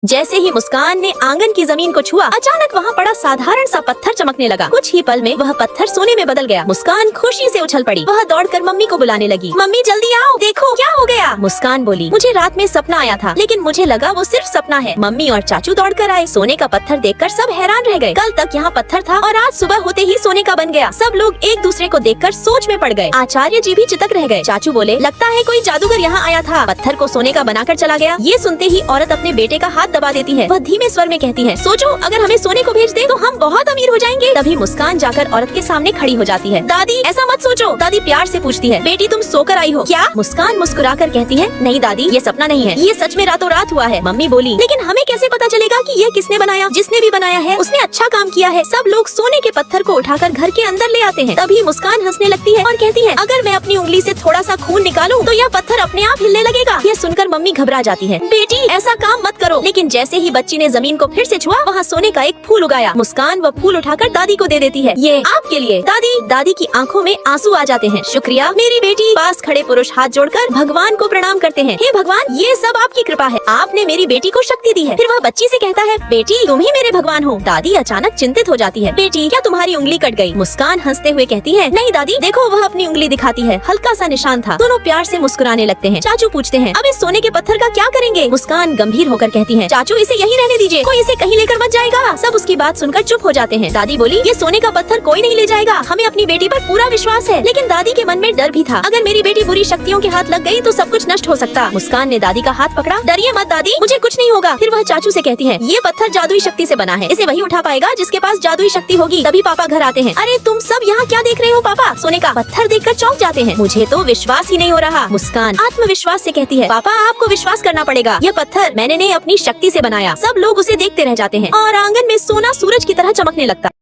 जैसे ही मुस्कान ने आंगन की जमीन को छुआ, अचानक वहाँ पड़ा साधारण सा पत्थर चमकने लगा। कुछ ही पल में वह पत्थर सोने में बदल गया। मुस्कान खुशी से उछल पड़ी। वह दौड़कर मम्मी को बुलाने लगी। मम्मी जल्दी आओ, देखो क्या हो गया। मुस्कान बोली, मुझे रात में सपना आया था, लेकिन मुझे लगा वो सिर्फ सपना है। मम्मी और चाचू दौड़कर आए। सोने का पत्थर देखकर सब हैरान रह गए। कल तक यहाँ पत्थर था और आज सुबह होते ही सोने का बन गया। सब लोग एक दूसरे को देखकर सोच में पड़ गए। आचार्य जी भी चितक रह गए। चाचू बोले, लगता है कोई जादूगर यहाँ आया था, पत्थर को सोने का बनाकर चला गया। ये सुनते ही औरत अपने बेटे का हाथ दबा देती है। धीमे स्वर में कहती है, सोचो अगर हमें सोने को भेज दे तो हम बहुत अमीर हो जाएंगे। तभी मुस्कान जाकर औरत के सामने खड़ी हो जाती है। दादी ऐसा मत सोचो। दादी प्यार से पूछती है, बेटी तुम सोकर आई हो क्या? मुस्कान मुस्कुराकर कहती है, नहीं दादी, ये सपना नहीं है, ये सच में रातों रात हुआ है। मम्मी बोली, लेकिन हमें कैसे पता चलेगा कि ये किसने बनाया? जिसने भी बनाया है उसने अच्छा काम किया है। सब लोग सोने के पत्थर को उठाकर घर के अंदर ले आते हैं। तभी मुस्कान हंसने लगती है और कहती है, अगर मैं अपनी उंगली से थोड़ा सा खून निकालूं तो यह पत्थर अपने आप हिलने लगेगा। ये सुनकर मम्मी घबरा जाती है। बेटी ऐसा काम मत करो। लेकिन जैसे ही बच्ची ने जमीन को फिर से छुआ, वहाँ सोने का एक फूल उगाया। मुस्कान वह फूल उठाकर दादी को दे देती है। ये आपके लिए दादी। दादी की आंखों में आंसू आ जाते हैं। शुक्रिया मेरी बेटी। पास खड़े पुरुष हाथ जोड़कर भगवान को प्रणाम करते हैं। हे भगवान, ये सब आपकी कृपा है, आपने मेरी बेटी को शक्ति दी है। फिर वह बच्ची से कहता है, बेटी तुम ही मेरे भगवान हो। दादी अचानक चिंतित हो जाती है। बेटी क्या तुम्हारी उंगली कट गई? मुस्कान हंसते हुए कहती है, नहीं दादी, देखो वह अपनी उंगली दिखाती है, हल्का सा निशान था। दोनों प्यार से मुस्कुराने लगते हैं। चाचू पूछते हैं, अब इस सोने के पत्थर का क्या करेंगे? मुस्कान गंभीर होकर कहती है, चाचू इसे यहीं रहने दीजिए, कोई इसे कहीं लेकर मत जाएगा। सब उसकी बात सुनकर चुप हो जाते हैं। दादी बोली, ये सोने का पत्थर कोई नहीं ले जाएगा, हमें अपनी बेटी पर पूरा विश्वास है। लेकिन दादी के मन में डर भी था, अगर मेरी बेटी बुरी शक्तियों के हाथ लग गई तो सब कुछ नष्ट हो सकता। मुस्कान ने दादी का हाथ पकड़ा। डरिए मत दादी, मुझे कुछ नहीं होगा। फिर वह चाचू से कहती है, ये पत्थर जादुई शक्ति से बना है, इसे वही उठा पाएगा जिसके पास जादुई शक्ति होगी। तभी पापा घर आते हैं। अरे तुम सब यहाँ क्या देख रहे हो? पापा सोने का पत्थर देखकर चौंक जाते हैं। मुझे तो विश्वास ही नहीं हो रहा। मुस्कान आत्मविश्वास से कहती है, पापा आपको विश्वास करना पड़ेगा, यह पत्थर मैंने अपनी शक्ति से बनाया। सब लोग उसे देखते रह जाते हैं और आंगन में सोना सूरज की तरह चमकने लगता।